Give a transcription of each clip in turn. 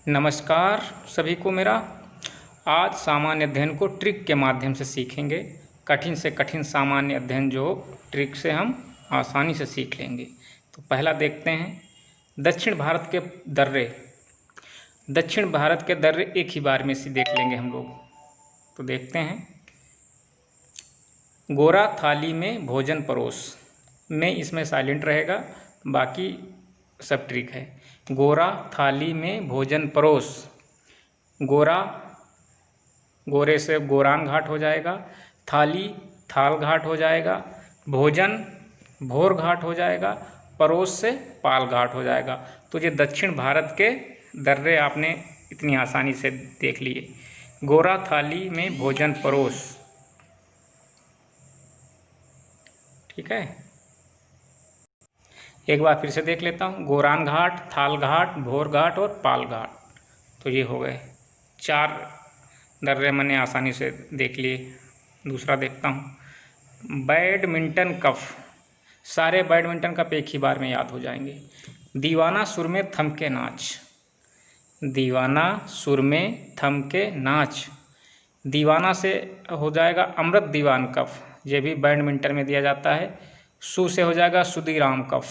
नमस्कार सभी को मेरा। आज सामान्य अध्ययन को ट्रिक के माध्यम से सीखेंगे। कठिन से कठिन सामान्य अध्ययन जो ट्रिक से हम आसानी से सीख लेंगे। तो पहला देखते हैं, दक्षिण भारत के दर्रे। दक्षिण भारत के दर्रे एक ही बार में से देख लेंगे हम लोग। तो देखते हैं, गोरा थाली में भोजन परोस। में इसमें साइलेंट रहेगा, बाकी सब ट्रिक है। गोरा थाली में भोजन परोस। गोरा, गोरे से गोरान घाट हो जाएगा। थाली, थाल घाट हो जाएगा। भोजन, भोर घाट हो जाएगा। परोस से पाल घाट हो जाएगा। तो ये दक्षिण भारत के दर्रे आपने इतनी आसानी से देख लिए। गोरा थाली में भोजन परोस, ठीक है। एक बार फिर से देख लेता हूँ, गोरान घाट, थाल घाट, भोर घाट और पाल घाट। तो ये हो गए 4 दर्रे मैंने आसानी से देख लिए। दूसरा देखता हूँ, बैडमिंटन कप। सारे बैडमिंटन कप एक ही बार में याद हो जाएंगे। दीवाना सुर में थम के नाच। दीवाना सुर में थम के नाच। दीवाना से हो जाएगा अमृत दीवान कप, ये भी बैडमिंटन में दिया जाता है। सु से हो जाएगा सुदीराम कप।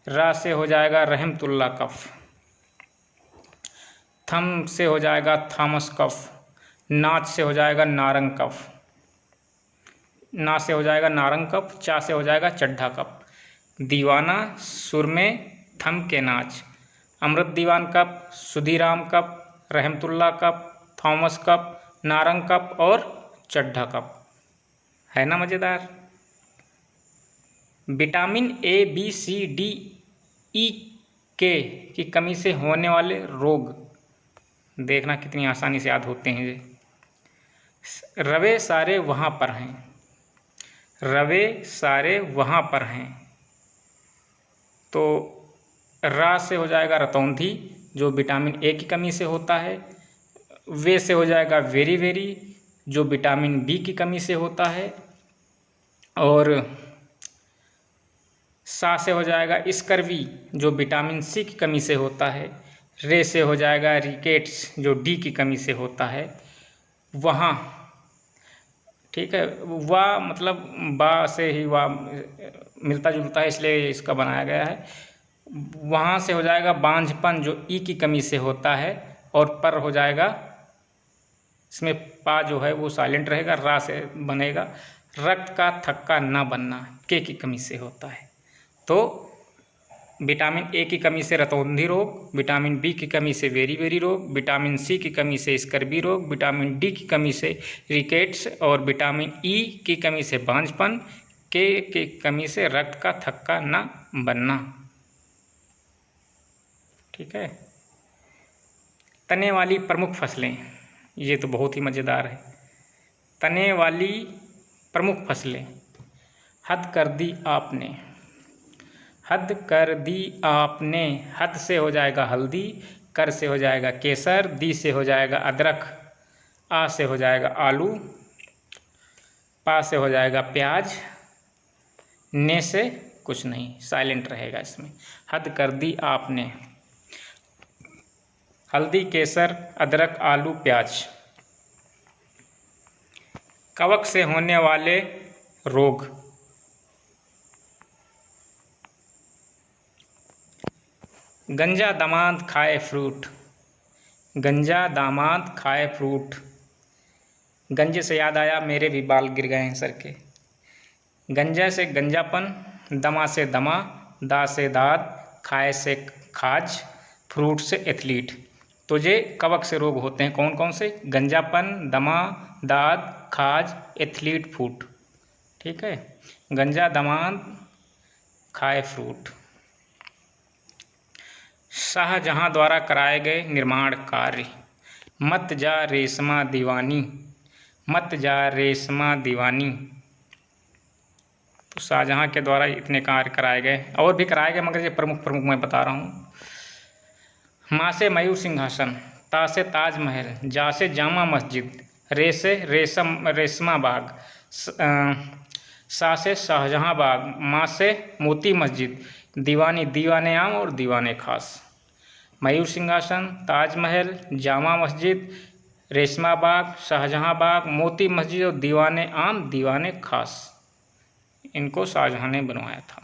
रा से हो जाएगा रहमतुल्ला कप। थम से हो जाएगा थॉमस कप। नाच से हो जाएगा नारंग कप। ना से हो जाएगा नारंग कप। चा से हो जाएगा चड्ढा कप। दीवाना सुर में थम के नाच, Amrit Diwan cup, Sudhiram cup, Rahmatullah cup, Thomas cup, Narang cup और चड्ढा कप। है ना मज़ेदार। Vitamin A, B, C, D, E, K की कमी से होने वाले रोग। देखना कितनी आसानी से याद होते हैं ये। रवे सारे वहाँ पर हैं। रवे सारे वहाँ पर हैं। तो रा से हो जाएगा रतौंधी, जो विटामिन ए की कमी से होता है। वे से हो जाएगा वेरी वेरी, जो विटामिन बी की कमी से होता है। और सा से हो जाएगा स्कर्वी, जो विटामिन सी की कमी से होता है। रे से हो जाएगा रिकेट्स, जो डी की कमी से होता है। वहाँ, ठीक है। वाह मतलब बा से ही वाह मिलता जुलता है, इसलिए इसका बनाया गया है। वहाँ से हो जाएगा बांझपन, जो ई की कमी से होता है। और पर हो जाएगा, इसमें पा जो है वो साइलेंट रहेगा। रा से बनेगा रक्त का थक्का ना बनना, के की कमी से होता है। तो विटामिन ए की कमी से रतौंधी रोग, विटामिन बी की कमी से वेरी वेरी रोग, विटामिन सी की कमी से स्कर्वी रोग, विटामिन डी की कमी से रिकेट्स और विटामिन ई की कमी से बांझपन, के की कमी से रक्त का थक्का ना बनना, ठीक है। तने वाली प्रमुख फसलें, ये तो बहुत ही मज़ेदार है। तने वाली प्रमुख फसलें। हद कर दी आपने। हद कर दी आपने। हद से हो जाएगा हल्दी। कर से हो जाएगा केसर। दी से हो जाएगा अदरक। आ से हो जाएगा आलू। पा से हो जाएगा प्याज। ने से कुछ नहीं, साइलेंट रहेगा इसमें। हद कर दी आपने। हल्दी, केसर, अदरक, आलू, प्याज। कवक से होने वाले रोग। गंजा दामाद खाए फ्रूट। गंजा दामाद खाए फ्रूट। गंजे से याद आया, मेरे भी बाल गिर गए हैं सर के। गंजा से गंजापन, दमा से दमा, दा से दाद, खाए से खाज, फ्रूट से एथलीट। तो ये कवक से रोग होते हैं। कौन कौन से? गंजापन, दमा, दाद, खाज, एथलीट, फूट, ठीक है। गंजा दामाद खाए फ्रूट। शाहजहां द्वारा कराए गए निर्माण कार्य। मत जा रेशमा दीवानी। मत जा रेशमा दीवानी। तो शाहजहां के द्वारा इतने कार्य कराए गए, और भी कराए गए, मगर ये प्रमुख प्रमुख मैं बता रहा हूँ। माँ से मयूर सिंहासन, ता से ताजमहल, जा से जामा मस्जिद, रे से रेशमा बाग, सा से शाहजहां बाग, माँ से मोती मस्जिद, दीवानी दीवाने आम और दीवाने खास। मयूर सिंहासन, ताजमहल, जामा मस्जिद, रेशमा बाग, शाहजहां बाग, मोती मस्जिद और दीवाने आम दीवाने खास, इनको शाहजहां ने बनवाया था।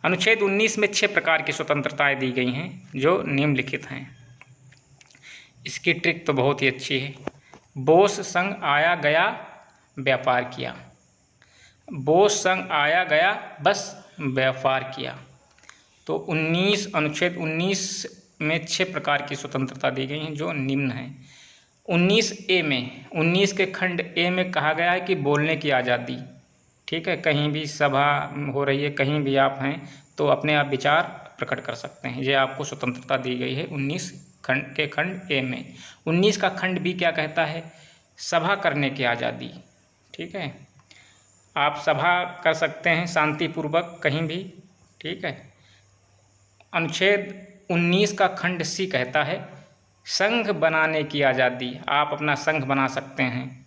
अनुच्छेद 19 में 6 प्रकार की स्वतंत्रताएं दी गई हैं जो निम्नलिखित हैं। इसकी ट्रिक तो बहुत ही अच्छी है। बोस संघ आया गया, व्यापार किया। बोस संघ आया गया, बस व्यापार किया। तो अनुच्छेद 19 में 6 प्रकार की स्वतंत्रता दी गई हैं जो निम्न हैं। 19 के खंड ए में कहा गया है कि बोलने की आज़ादी, ठीक है, कहीं भी सभा हो रही है, कहीं भी आप हैं तो अपने आप विचार प्रकट कर सकते हैं, ये आपको स्वतंत्रता दी गई है 19 के खंड ए में। 19 का खंड बी क्या कहता है? सभा करने की आज़ादी, ठीक है, आप सभा कर सकते हैं शांतिपूर्वक कहीं भी, ठीक है। अनुच्छेद 19 का खंड सी कहता है संघ बनाने की आज़ादी, आप अपना संघ बना सकते हैं।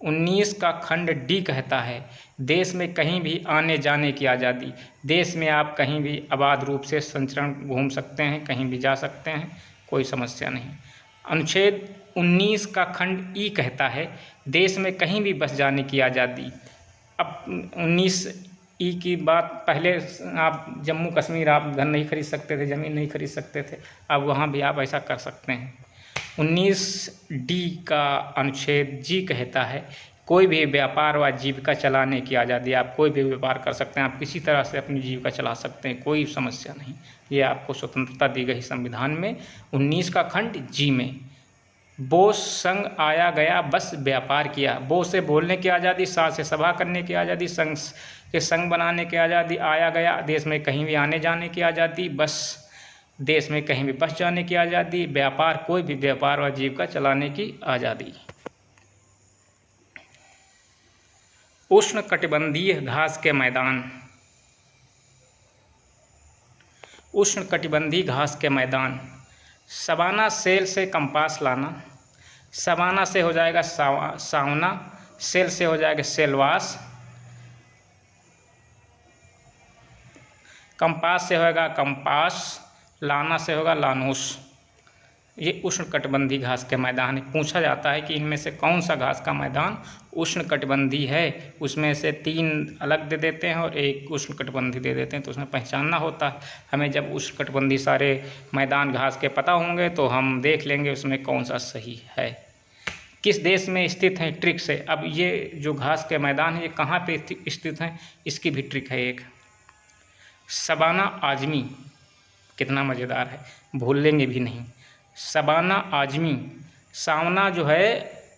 19 का खंड डी कहता है देश में कहीं भी आने जाने की आज़ादी, देश में आप कहीं भी आबाद रूप से संचरण घूम सकते हैं, कहीं भी जा सकते हैं, कोई समस्या नहीं। अनुच्छेद 19 का खंड ई कहता है देश में कहीं भी बस जाने की आज़ादी। अब 19 ई की बात, पहले आप जम्मू कश्मीर आप घर नहीं खरीद सकते थे, ज़मीन नहीं खरीद सकते थे, अब वहाँ भी आप ऐसा कर सकते हैं। 19 डी का अनुच्छेद जी कहता है कोई भी व्यापार व जीविका चलाने की आज़ादी, आप कोई भी व्यापार कर सकते हैं, आप किसी तरह से अपनी जीविका चला सकते हैं, कोई समस्या नहीं, ये आपको स्वतंत्रता दी गई संविधान में 19 का खंड जी में। बोस संघ आया गया, बस व्यापार किया। बोस से बोलने की आज़ादी, सा से सभा करने की आज़ादी, संघ के संघ बनाने की आज़ादी, आया गया देश में कहीं भी आने जाने की आज़ादी, बस देश में कहीं भी बस जाने की आज़ादी, व्यापार कोई भी व्यापार व जीविका चलाने की आज़ादी। उष्णकटिबंधीय घास के मैदान, उष्णकटिबंधीय घास के मैदान, सवाना सेल से कंपास लाना, सवाना से हो जाएगा सावना, सेल से हो जाएगा सेलवास, कंपास से होगा कंपास, लाना से होगा लानूस। ये उष्णकटिबंधीय घास के मैदान है। पूछा जाता है कि इनमें से कौन सा घास का मैदान उष्णकटिबंधीय है, उसमें से 3 अलग दे देते हैं और 1 उष्णकटिबंधीय दे देते हैं, तो उसमें पहचानना होता है हमें। जब उष्णकटिबंधीय सारे मैदान घास के पता होंगे तो हम देख लेंगे उसमें कौन सा सही है। किस देश में स्थित है? ट्रिक से। अब ये जो घास के मैदान है ये कहाँ पे स्थित हैं, इसकी भी ट्रिक है एक। सबाना आजमी, कितना मज़ेदार है, भूल लेंगे भी नहीं। सबाना आजमी, सावना जो है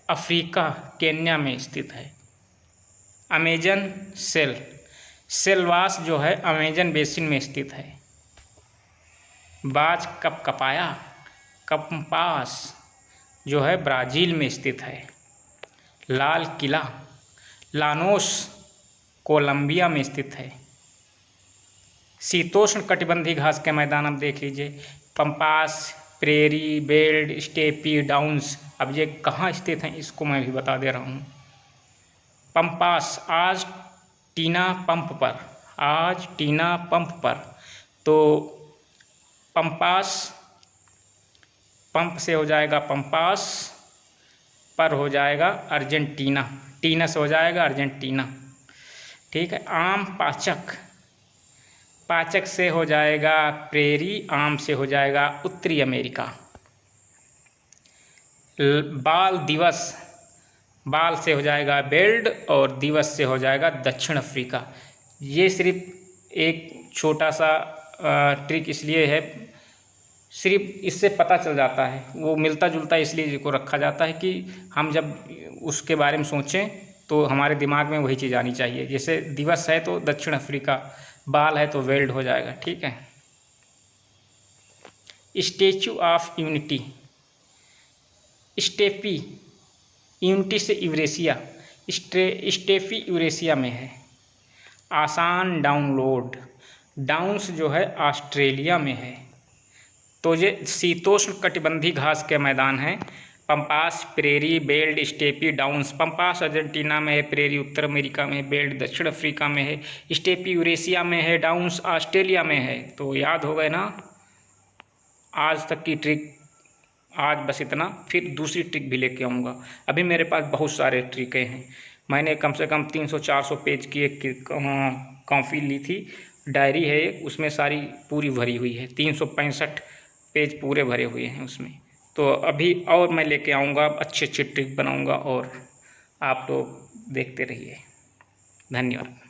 अफ्रीका केन्या में स्थित है। अमेजन सेल, सेलवास जो है अमेजन बेसिन में स्थित है। बाज कप कपाया, कंपास जो है ब्राज़ील में स्थित है। लाल किला, लानोस कोलंबिया में स्थित है। शीतोष्ण कटिबंधीय घास के मैदान आप देख लीजिए, pampas, prairie, belt, steppe, downs. अब ये कहाँ स्थित हैं इसको मैं भी बता दे रहा हूँ। पंपास आज टीना पंप पर, आज टीना पंप पर, तो पंपास, पंप से हो जाएगा पंपास, पर हो जाएगा अर्जेंटीना, टीना से हो जाएगा अर्जेंटीना, ठीक है। आम पाचक, पाचक से हो जाएगा प्रेरी, आम से हो जाएगा उत्तरी अमेरिका। बाल दिवस, बाल से हो जाएगा बेल्ट और दिवस से हो जाएगा दक्षिण अफ्रीका। ये सिर्फ एक छोटा सा ट्रिक इसलिए है, सिर्फ इससे पता चल जाता है, वो मिलता जुलता इसलिए इसको रखा जाता है कि हम जब उसके बारे में सोचें तो हमारे दिमाग में वही चीज़ आनी चाहिए। जैसे दिवस है तो दक्षिण अफ्रीका, बाल है तो वेल्ड हो जाएगा, ठीक है। Statue of unity, steppe, unity से यूरेशिया, स्टेपी यूरेशिया में है। आसान डाउनलोड, डाउन्स जो है ऑस्ट्रेलिया में है। तो ये शीतोष्ण कटिबंधीय घास के मैदान हैं। Pampas, prairie, belt, steppe, downs. Pampas Argentina में है, प्रेरी उत्तर अमेरिका में है, बेल्ट दक्षिण अफ्रीका में है, स्टेपी यूरेशिया में है, डाउन्स ऑस्ट्रेलिया में है। तो याद हो गए ना। आज तक की ट्रिक, आज बस इतना, फिर दूसरी ट्रिक भी लेके आऊँगा। अभी मेरे पास बहुत सारे ट्रिकें हैं। मैंने कम से कम 300-400 पेज की एक कॉपी ली थी, डायरी है एक, उसमें सारी पूरी भरी हुई है, 365 पेज पूरे भरे हुए हैं उसमें। तो अभी और मैं लेके आऊँगा, अच्छी अच्छी ट्रिक बनाऊँगा और आप लोग देखते रहिए। धन्यवाद।